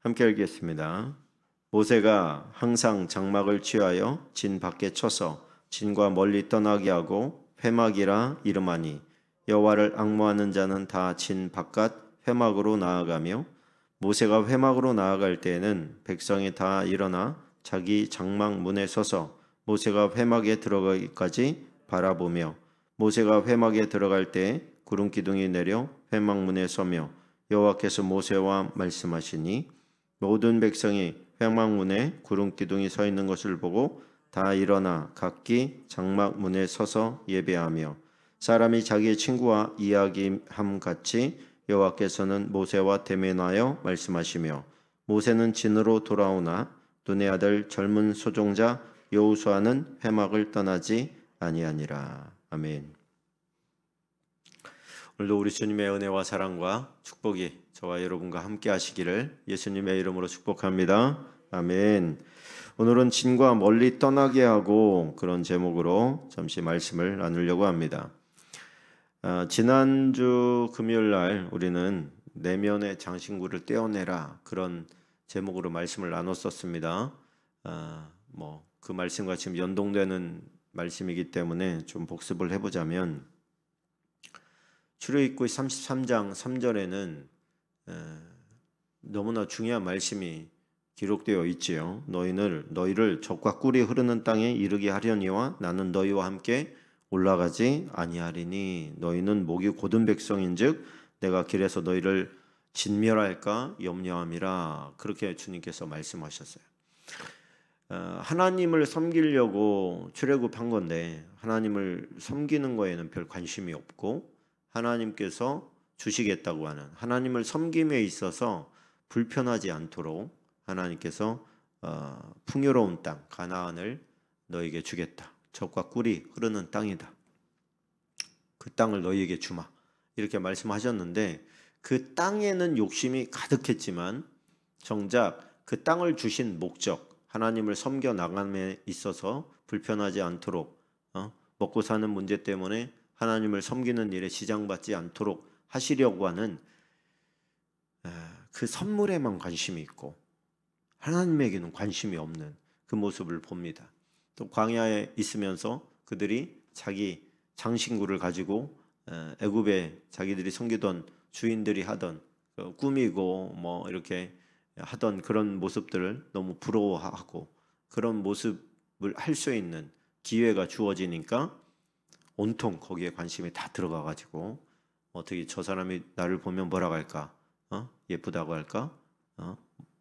함께 읽겠습니다. 모세가 항상 장막을 취하여 진 밖에 쳐서 진과 멀리 떠나게 하고 회막이라 이름하니 여호와를 앙모하는 자는 다 진 바깥 회막으로 나아가며 모세가 회막으로 나아갈 때에는 백성이 다 일어나 자기 장막 문에 서서 모세가 회막에 들어가기까지 바라보며 모세가 회막에 들어갈 때 구름 기둥이 내려 회막 문에 서며 여호와께서 모세와 말씀하시니 모든 백성이 회막 문에 구름 기둥이 서 있는 것을 보고 다 일어나 각기 장막 문에 서서 예배하며 사람이 자기의 친구와 이야기함 같이 여호와께서는 모세와 대면하여 말씀하시며 모세는 진으로 돌아오나 눈의 아들 젊은 소종자 여호수아는 회막을 떠나지 아니하니라. 아멘. 오늘도 우리 주님의 은혜와 사랑과 축복이 저와 여러분과 함께 하시기를 예수님의 이름으로 축복합니다. 아멘. 오늘은 진과 멀리 떠나게 하고 그런 제목으로 잠시 말씀을 나누려고 합니다. 지난주 금요일 날 우리는 내면의 장신구를 떼어내라 그런 제목으로 말씀을 나눴었습니다. 그 말씀과 지금 연동되는 말씀이기 때문에 좀 복습을 해보자면 출애굽기 33장 3절에는 너무나 중요한 말씀이 기록되어 있지요. 너희를 적과 꿀이 흐르는 땅에 이르게 하려니와 나는 너희와 함께 올라가지 아니하리니 너희는 목이 곧은 백성인즉 내가 길에서 너희를 진멸할까 염려함이라. 그렇게 주님께서 말씀하셨어요. 하나님을 섬기려고 출애굽한 건데 하나님을 섬기는 거에는 별 관심이 없고 하나님께서 주시겠다고 하는 하나님을 섬김에 있어서 불편하지 않도록 하나님께서 풍요로운 땅 가나안을 너에게 주겠다. 젖과 꿀이 흐르는 땅이다. 그 땅을 너희에게 주마. 이렇게 말씀하셨는데 그 땅에는 욕심이 가득했지만 정작 그 땅을 주신 목적 하나님을 섬겨 나감에 있어서 불편하지 않도록 먹고 사는 문제 때문에 하나님을 섬기는 일에 지장받지 않도록 하시려고 하는 그 선물에만 관심이 있고 하나님에게는 관심이 없는 그 모습을 봅니다. 또 광야에 있으면서 그들이 자기 장신구를 가지고 애굽에 자기들이 섬기던 주인들이 하던 꾸미고 이렇게 하던 그런 모습들을 너무 부러워하고 그런 모습을 할 수 있는 기회가 주어지니까 온통 거기에 관심이 다 들어가 가지고 어떻게 저 사람이 나를 보면 뭐라고 할까? 예쁘다고 할까?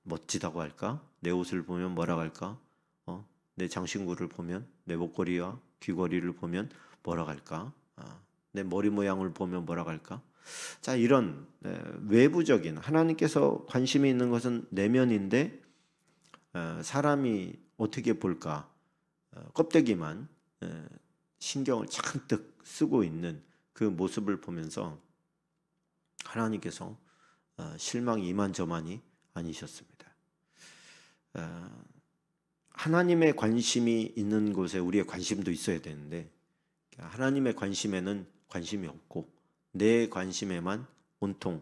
멋지다고 할까? 내 옷을 보면 뭐라고 할까? 내 장신구를 보면 내 목걸이와 귀걸이를 보면 뭐라고 할까? 내 머리 모양을 보면 뭐라고 할까? 자, 이런 외부적인 하나님께서 관심이 있는 것은 내면인데 사람이 어떻게 볼까? 껍데기만 신경을 잔뜩 쓰고 있는 그 모습을 보면서 하나님께서 실망이 이만저만이 아니셨습니다. 하나님의 관심이 있는 곳에 우리의 관심도 있어야 되는데 하나님의 관심에는 관심이 없고 내 관심에만 온통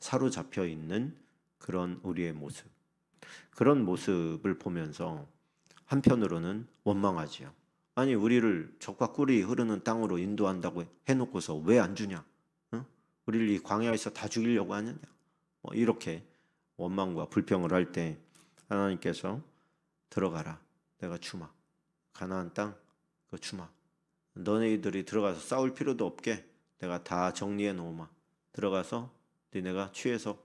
사로잡혀 있는 그런 우리의 모습, 그런 모습을 보면서 한편으로는 원망하지요. 아니 우리를 적과 꿀이 흐르는 땅으로 인도한다고 해놓고서 왜 안 주냐? 우리를 이 광야에서 다 죽이려고 하느냐? 이렇게 원망과 불평을 할 때 하나님께서 들어가라. 내가 주마. 가나안 땅 그거 주마. 너네들이 들어가서 싸울 필요도 없게 내가 다 정리해 놓으마. 들어가서 너네가 취해서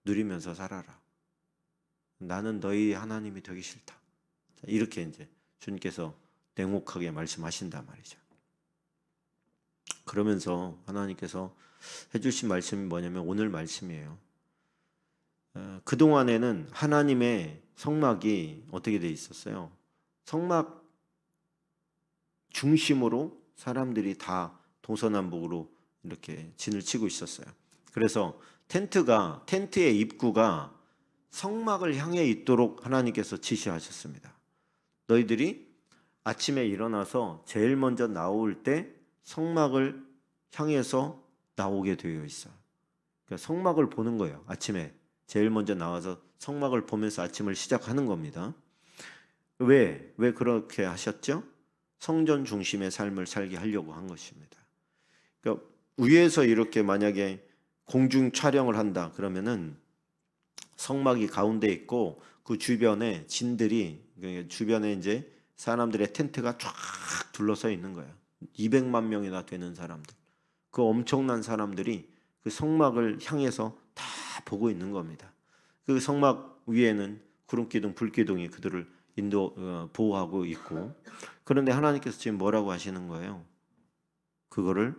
누리면서 살아라. 나는 너희 하나님이 되기 싫다. 이렇게 이제 주님께서 냉혹하게 말씀하신단 말이죠. 그러면서 하나님께서 해주신 말씀이 뭐냐면 오늘 말씀이에요. 그동안에는 하나님의 성막이 어떻게 돼 있었어요? 성막 중심으로 사람들이 다 동서남북으로 이렇게 진을 치고 있었어요. 그래서 텐트의 입구가 성막을 향해 있도록 하나님께서 지시하셨습니다. 너희들이 아침에 일어나서 제일 먼저 나올 때 성막을 향해서 나오게 되어 있어요. 그러니까 성막을 보는 거예요. 아침에 제일 먼저 나와서 성막을 보면서 아침을 시작하는 겁니다. 왜 그렇게 하셨죠? 성전 중심의 삶을 살게 하려고 한 것입니다. 그러니까 위에서 이렇게 만약에 공중 촬영을 한다 그러면은 성막이 가운데 있고 그 주변에 진들이, 주변에 이제 사람들의 텐트가 쫙 둘러서 있는 거예요. 200만 명이나 되는 사람들, 그 엄청난 사람들이 그 성막을 향해서 다 보고 있는 겁니다. 그 성막 위에는 구름기둥, 불기둥이 그들을 보호하고 있고, 그런데 하나님께서 지금 뭐라고 하시는 거예요? 그거를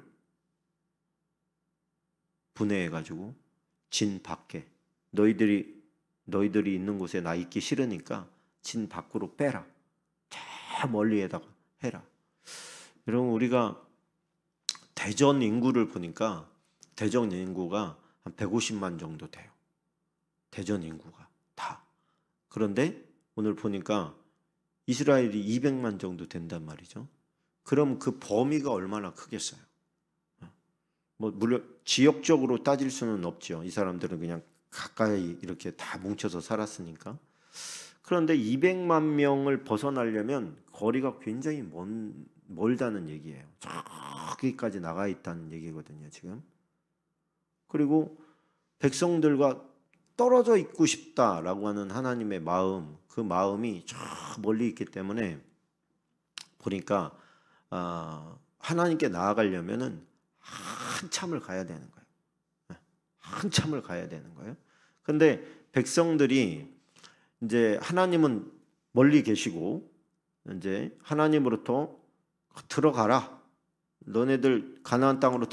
분해해가지고 진 밖에, 너희들이 있는 곳에 나 있기 싫으니까 진 밖으로 빼라. 저 멀리에다가 해라. 여러분, 우리가 대전 인구를 보니까 대전 인구가 한 150만 정도 돼요. 대전 인구가 다. 그런데 오늘 보니까 이스라엘이 200만 정도 된단 말이죠. 그럼 그 범위가 얼마나 크겠어요? 물론 지역적으로 따질 수는 없죠. 이 사람들은 그냥 가까이 이렇게 다 뭉쳐서 살았으니까. 그런데 200만 명을 벗어나려면 거리가 굉장히 멀다는 얘기예요. 저기까지 나가 있다는 얘기거든요, 지금. 그리고 백성들과 떨어져 있고 싶다라고 하는 하나님의 마음, 그 마음이 저 멀리 있기 때문에 보니까 하나님께 나아가려면은 한참을 가야 되는 거예요. 한참을 가야 되는 거예요. 근데 백성들이 이제 하나님은 멀리 계시고 이제 하나님으로부터 들어가라. 너네들 가나안 땅으로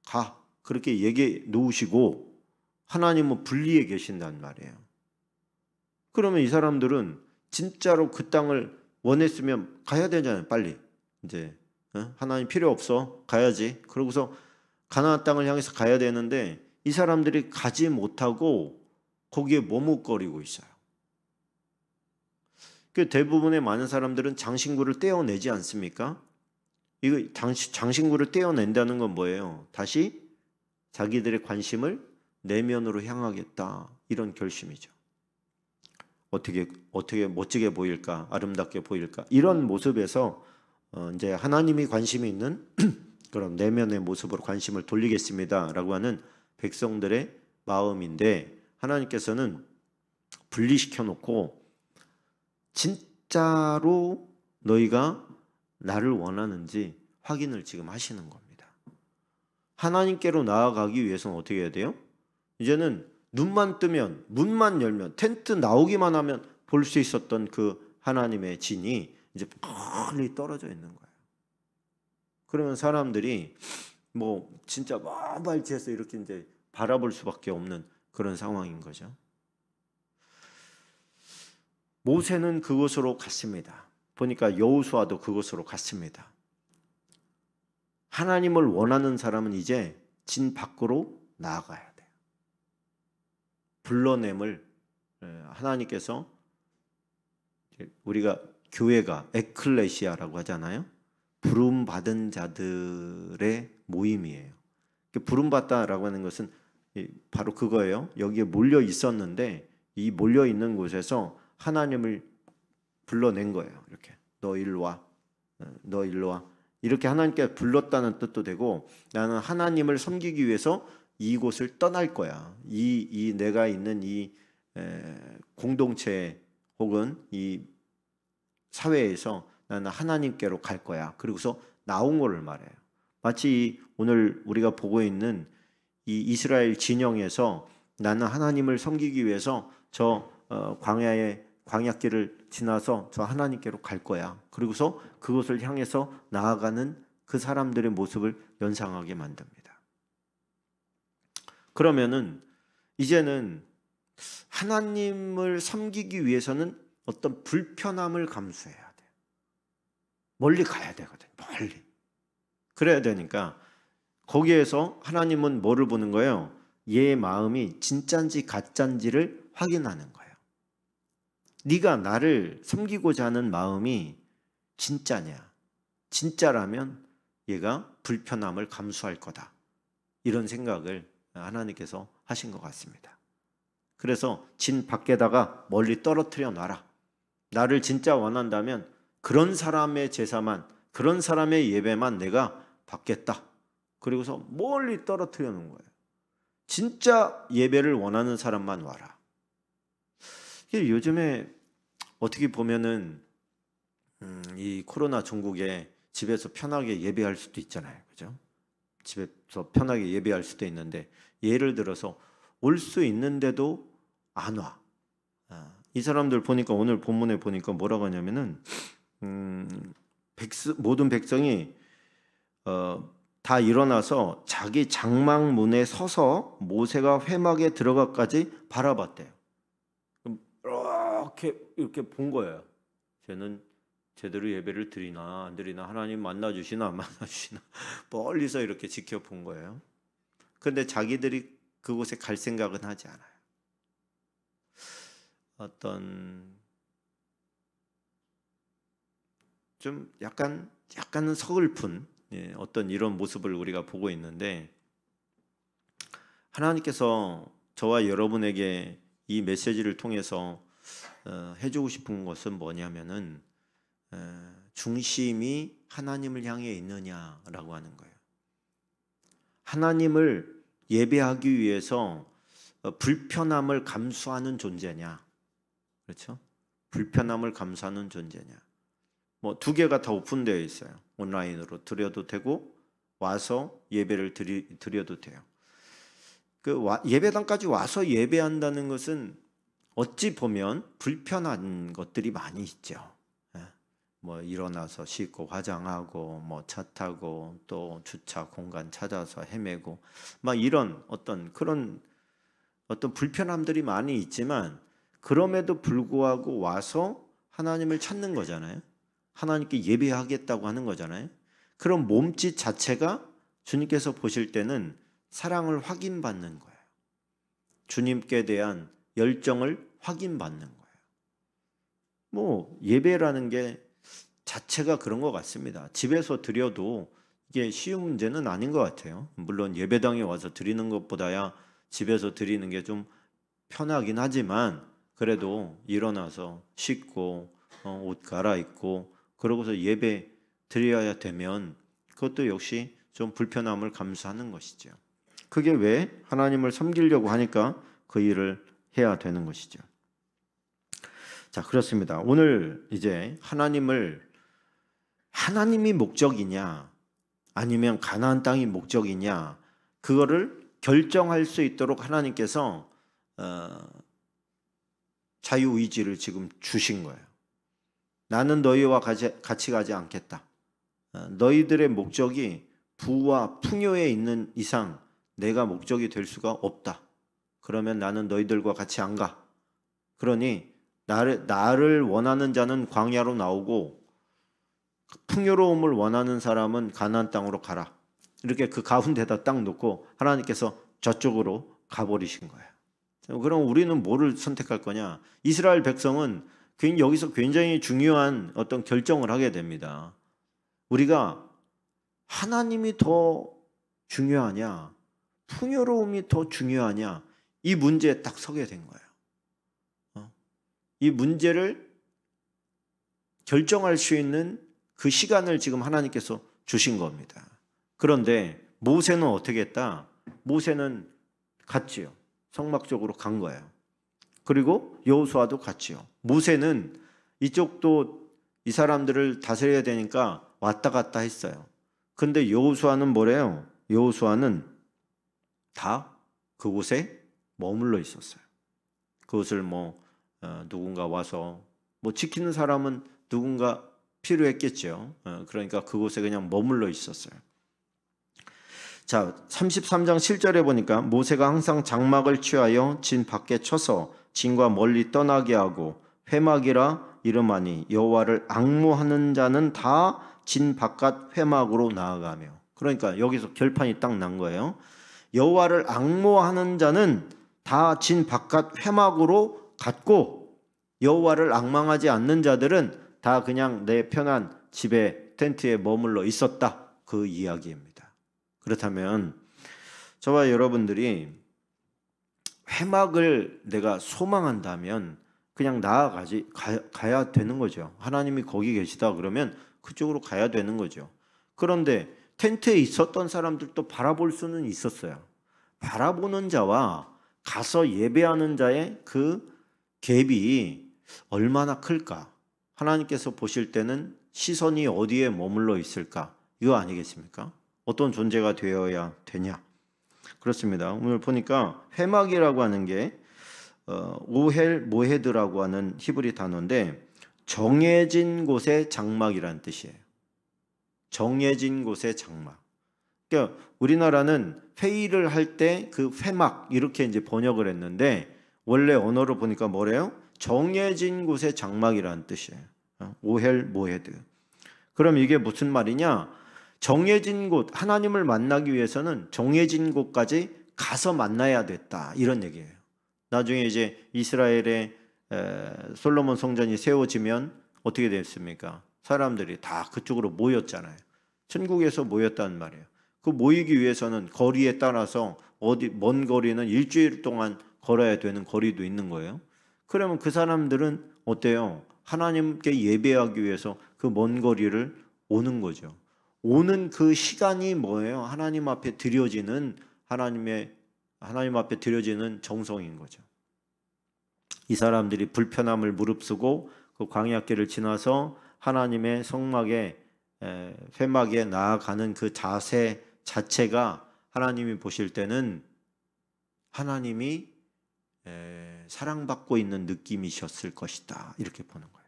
가. 그렇게 얘기해 놓으시고 하나님은 분리해 계신단 말이에요. 그러면 이 사람들은 진짜로 그 땅을 원했으면 가야 되잖아요. 빨리. 이제 하나님 필요 없어. 가야지. 그러고서 가나안 땅을 향해서 가야 되는데 이 사람들이 가지 못하고 거기에 머뭇거리고 있어요. 그 대부분의 많은 사람들은 장신구를 떼어내지 않습니까? 이거 장신구를 떼어낸다는 건 뭐예요? 다시 자기들의 관심을 내면으로 향하겠다, 이런 결심이죠. 어떻게 멋지게 보일까, 아름답게 보일까, 이런 모습에서 이제 하나님이 관심이 있는 그런 내면의 모습으로 관심을 돌리겠습니다라고 하는 백성들의 마음인데, 하나님께서는 분리시켜 놓고 진짜로 너희가 나를 원하는지 확인을 지금 하시는 겁니다. 하나님께로 나아가기 위해서는 어떻게 해야 돼요? 이제는 눈만 뜨면, 문만 열면, 텐트 나오기만 하면 볼 수 있었던 그 하나님의 진이 이제 멀리 떨어져 있는 거예요. 그러면 사람들이 뭐 진짜 만발치해서 이렇게 이제 바라볼 수밖에 없는 그런 상황인 거죠. 모세는 그곳으로 갔습니다. 보니까 여호수아도 그곳으로 갔습니다. 하나님을 원하는 사람은 이제 진 밖으로 나아가야 돼요. 불러냄을 하나님께서, 우리가 교회가 에클레시아라고 하잖아요. 부름받은 자들의 모임이에요. 부름받다라고 하는 것은 바로 그거예요. 여기에 몰려 있었는데 이 몰려 있는 곳에서 하나님을 불러낸 거예요. 이렇게 너 일로 와, 너 일로 와. 이렇게 하나님께 불렀다는 뜻도 되고, 나는 하나님을 섬기기 위해서 이곳을 떠날 거야. 이 내가 있는 이 공동체 혹은 이 사회에서 나는 하나님께로 갈 거야. 그리고서 나온 거를 말해요. 마치 오늘 우리가 보고 있는 이 이스라엘 진영에서 나는 하나님을 섬기기 위해서 저 광야길을 지나서 저 하나님께로 갈 거야. 그리고서 그것을 향해서 나아가는 그 사람들의 모습을 연상하게 만듭니다. 그러면은 이제는 하나님을 섬기기 위해서는 어떤 불편함을 감수해야 돼요. 멀리 가야 되거든요. 멀리. 그래야 되니까 거기에서 하나님은 뭐를 보는 거예요? 얘의 마음이 진짠지 가짠지를 확인하는 거예요. 네가 나를 섬기고자 하는 마음이 진짜냐? 진짜라면 얘가 불편함을 감수할 거다. 이런 생각을 하나님께서 하신 것 같습니다. 그래서 진 밖에다가 멀리 떨어뜨려 놔라. 나를 진짜 원한다면 그런 사람의 제사만, 그런 사람의 예배만 내가 받겠다. 그리고서 멀리 떨어뜨려 놓은 거예요. 진짜 예배를 원하는 사람만 와라. 요즘에 어떻게 보면은 이 코로나 종국에 집에서 편하게 예배할 수도 있잖아요. 그죠? 집에서 편하게 예배할 수도 있는데, 예를 들어서 올 수 있는데도 안 와. 이 사람들 보니까, 오늘 본문에 보니까 뭐라고 하냐면은 모든 백성이 다 일어나서 자기 장막문에 서서 모세가 회막에 들어가까지 바라봤대요. 이렇게 본 거예요. 쟤는 제대로 예배를 드리나 안 드리나, 하나님 만나주시나 안 만나주시나 멀리서 이렇게 지켜본 거예요. 그런데 자기들이 그곳에 갈 생각은 하지 않아요. 좀 약간은 서글픈 어떤 이런 모습을 우리가 보고 있는데, 하나님께서 저와 여러분에게 이 메시지를 통해서 해주고 싶은 것은 뭐냐면은 중심이 하나님을 향해 있느냐라고 하는 거예요. 하나님을 예배하기 위해서 불편함을 감수하는 존재냐, 그렇죠? 불편함을 감수하는 존재냐. 뭐 두 개가 다 오픈되어 있어요. 온라인으로 드려도 되고 와서 예배를 드려도 돼요. 예배당까지 와서 예배한다는 것은 어찌 보면 불편한 것들이 많이 있죠. 뭐 일어나서 씻고 화장하고 뭐 차 타고 또 주차 공간 찾아서 헤매고 막 이런 어떤 불편함들이 많이 있지만, 그럼에도 불구하고 와서 하나님을 찾는 거잖아요. 하나님께 예배하겠다고 하는 거잖아요. 그런 몸짓 자체가 주님께서 보실 때는 사랑을 확인받는 거예요. 주님께 대한 열정을 확인받는 거예요. 뭐 예배라는 게 자체가 그런 것 같습니다. 집에서 드려도 이게 쉬운 문제는 아닌 것 같아요. 물론 예배당에 와서 드리는 것보다야 집에서 드리는 게 좀 편하긴 하지만, 그래도 일어나서 씻고 옷 갈아입고 그러고서 예배 드려야 되면 그것도 역시 좀 불편함을 감수하는 것이죠. 그게 왜 하나님을 섬기려고 하니까 그 일을 해야 되는 것이죠. 자, 그렇습니다. 오늘 이제 하나님이 목적이냐 아니면 가나안 땅이 목적이냐, 그거를 결정할 수 있도록 하나님께서 자유의지를 지금 주신 거예요. 나는 너희와 같이 가지 않겠다. 너희들의 목적이 부와 풍요에 있는 이상 내가 목적이 될 수가 없다. 그러면 나는 너희들과 같이 안 가. 그러니 나를 원하는 자는 광야로 나오고 풍요로움을 원하는 사람은 가나안 땅으로 가라. 이렇게 그 가운데다 딱 놓고 하나님께서 저쪽으로 가버리신 거예요. 그럼 우리는 뭐를 선택할 거냐? 이스라엘 백성은 여기서 굉장히 중요한 어떤 결정을 하게 됩니다. 우리가 하나님이 더 중요하냐, 풍요로움이 더 중요하냐, 이 문제에 딱 서게 된 거예요. 이 문제를 결정할 수 있는 그 시간을 지금 하나님께서 주신 겁니다. 그런데 모세는 어떻게 했다? 모세는 갔지요. 성막 쪽으로 간 거예요. 그리고 여호수아도 갔지요. 모세는 이쪽도 이 사람들을 다스려야 되니까 왔다 갔다 했어요. 근데 여호수아는 뭐래요? 여호수아는 다 그곳에 머물러 있었어요. 그것을 누군가 와서 지키는 사람은 누군가 필요했겠죠. 그러니까 그곳에 그냥 머물러 있었어요. 자, 33장 7절에 보니까 모세가 항상 장막을 취하여 진 밖에 쳐서 진과 멀리 떠나게 하고 회막이라 이름하니 여호와를 앙모하는 자는 다 진 바깥 회막으로 나아가며. 그러니까 여기서 결판이 딱 난 거예요. 여호와를 앙모하는 자는 다 진 바깥 회막으로 갔고, 여호와를 앙망하지 않는 자들은 다 그냥 내 편한 집에 텐트에 머물러 있었다. 그 이야기입니다. 그렇다면 저와 여러분들이 회막을 내가 소망한다면 그냥 가야 되는 거죠. 하나님이 거기 계시다 그러면 그쪽으로 가야 되는 거죠. 그런데 텐트에 있었던 사람들도 바라볼 수는 있었어요. 바라보는 자와 가서 예배하는 자의 그 갭이 얼마나 클까? 하나님께서 보실 때는 시선이 어디에 머물러 있을까? 이거 아니겠습니까? 어떤 존재가 되어야 되냐? 그렇습니다. 오늘 보니까 회막이라고 하는 게 오헬 모헤드라고 하는 히브리 단어인데 정해진 곳의 장막이라는 뜻이에요. 정해진 곳의 장막. 그러니까 우리나라는 회의를 할 때 그 회막 이렇게 이제 번역을 했는데 원래 언어로 보니까 뭐래요? 정해진 곳의 장막이라는 뜻이에요. 오헬 모헤드. 그럼 이게 무슨 말이냐? 정해진 곳, 하나님을 만나기 위해서는 정해진 곳까지 가서 만나야 됐다. 이런 얘기예요. 나중에 이제 이스라엘의 솔로몬 성전이 세워지면 어떻게 됐습니까? 사람들이 다 그쪽으로 모였잖아요. 천국에서 모였단 말이에요. 그 모이기 위해서는 거리에 따라서 먼 거리는 일주일 동안 걸어야 되는 거리도 있는 거예요. 그러면 그 사람들은 어때요? 하나님께 예배하기 위해서 그 먼 거리를 오는 거죠. 오는 그 시간이 뭐예요? 하나님 앞에 드려지는 하나님 앞에 드려지는 정성인 거죠. 이 사람들이 불편함을 무릅쓰고 그 광야길을 지나서 하나님의 성막에 회막에 나아가는 그 자세 자체가 하나님이 보실 때는 하나님이 사랑받고 있는 느낌이셨을 것이다. 이렇게 보는 거예요.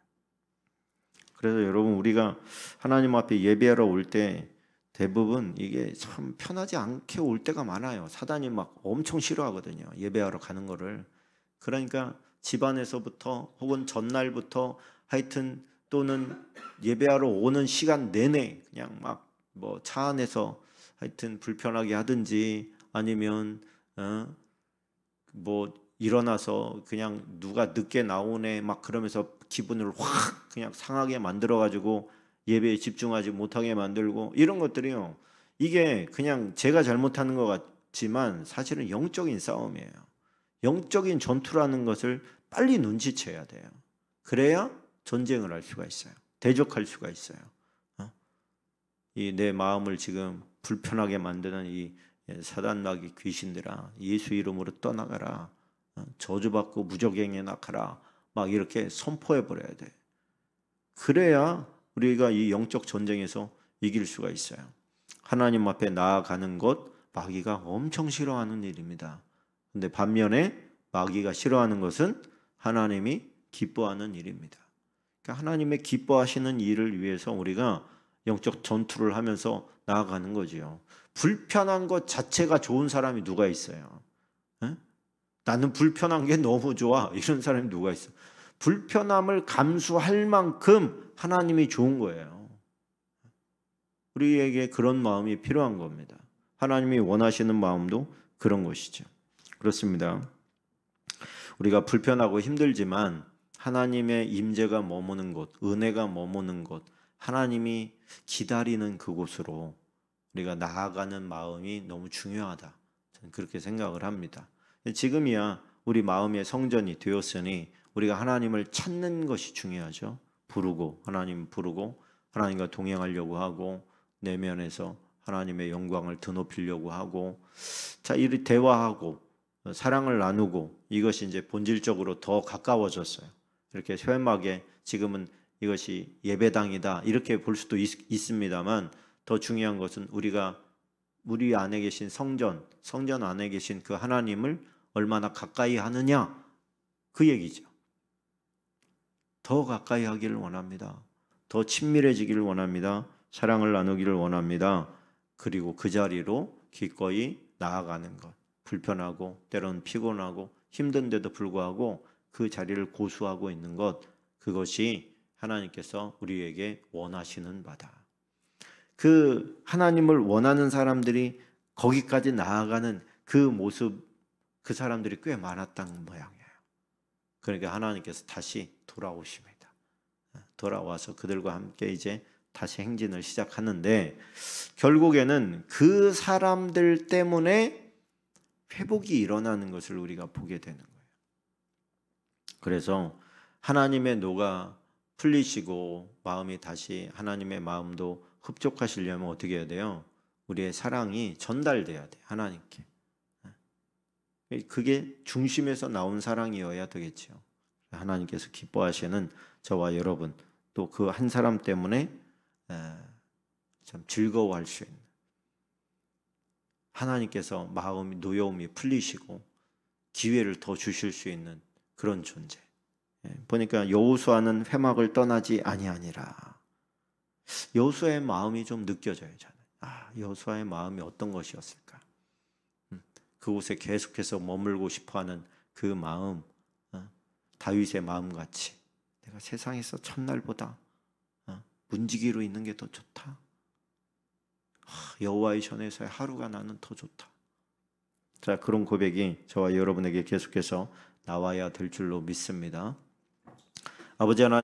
그래서 여러분 우리가 하나님 앞에 예배하러 올 때 대부분 이게 참 편하지 않게 올 때가 많아요. 사단이 막 엄청 싫어하거든요. 예배하러 가는 거를. 그러니까 집안에서부터 혹은 전날부터 하여튼 또는 예배하러 오는 시간 내내 그냥 막 뭐 차 안에서 하여튼 불편하게 하든지 아니면 뭐 일어나서 그냥 누가 늦게 나오네 막 그러면서 기분을 확 그냥 상하게 만들어 가지고 예배에 집중하지 못하게 만들고 이런 것들이요. 이게 그냥 제가 잘못하는 것 같지만 사실은 영적인 싸움이에요. 영적인 전투라는 것을 빨리 눈치채야 돼요. 그래야 전쟁을 할 수가 있어요. 대적할 수가 있어요. 이 내 마음을 지금 불편하게 만드는 이 사단마귀 귀신들아, 예수 이름으로 떠나가라. 저주받고 무적행에 낙하라. 막 이렇게 선포해 버려야 돼. 그래야 우리가 이 영적 전쟁에서 이길 수가 있어요. 하나님 앞에 나아가는 것 마귀가 엄청 싫어하는 일입니다. 근데 반면에 마귀가 싫어하는 것은 하나님이 기뻐하는 일입니다. 그러니까 하나님의 기뻐하시는 일을 위해서 우리가 영적 전투를 하면서 나아가는 거지요. 불편한 것 자체가 좋은 사람이 누가 있어요? 에? 나는 불편한 게 너무 좋아. 이런 사람이 누가 있어? 불편함을 감수할 만큼 하나님이 좋은 거예요. 우리에게 그런 마음이 필요한 겁니다. 하나님이 원하시는 마음도 그런 것이죠. 그렇습니다. 우리가 불편하고 힘들지만 하나님의 임재가 머무는 곳, 은혜가 머무는 곳, 하나님이 기다리는 그곳으로 우리가 나아가는 마음이 너무 중요하다. 저는 그렇게 생각을 합니다. 지금이야 우리 마음의 성전이 되었으니 우리가 하나님을 찾는 것이 중요하죠. 하나님 부르고 하나님과 동행하려고 하고 내면에서 하나님의 영광을 드높이려고 하고 자, 이렇게 대화하고 사랑을 나누고 이것이 이제 본질적으로 더 가까워졌어요. 이렇게 회막에 지금은 이것이 예배당이다 이렇게 볼 수도 있습니다만 더 중요한 것은 우리 안에 계신 성전 안에 계신 그 하나님을 얼마나 가까이 하느냐 그 얘기죠. 더 가까이 하기를 원합니다. 더 친밀해지기를 원합니다. 사랑을 나누기를 원합니다. 그리고 그 자리로 기꺼이 나아가는 것. 불편하고 때로는 피곤하고 힘든데도 불구하고 그 자리를 고수하고 있는 것. 그것이 하나님께서 우리에게 원하시는 바다. 그 하나님을 원하는 사람들이 거기까지 나아가는 그 모습, 그 사람들이 꽤 많았던 모양이에요. 그러니까 하나님께서 다시 돌아오십니다. 돌아와서 그들과 함께 이제 다시 행진을 시작하는데 결국에는 그 사람들 때문에 회복이 일어나는 것을 우리가 보게 되는 거예요. 그래서 하나님의 노가 풀리시고 마음이 다시 하나님의 마음도 흡족하시려면 어떻게 해야 돼요? 우리의 사랑이 전달돼야 돼, 하나님께. 그게 중심에서 나온 사랑이어야 되겠죠. 하나님께서 기뻐하시는 저와 여러분, 또 그 한 사람 때문에 참 즐거워할 수 있는, 하나님께서 마음이 노여움이 풀리시고 기회를 더 주실 수 있는 그런 존재. 보니까 여호수아는 회막을 떠나지 아니하니라. 여호수아의 마음이 좀 느껴져요. 저는. 여호수아의 마음이 어떤 것이었을까? 그곳에 계속해서 머물고 싶어하는 그 마음, 다윗의 마음같이 내가 세상에서 첫날보다 문지기로 있는 게 더 좋다. 여호와의 전에서의 하루가 나는 더 좋다. 자, 그런 고백이 저와 여러분에게 계속해서 나와야 될 줄로 믿습니다. 아버지 하나님,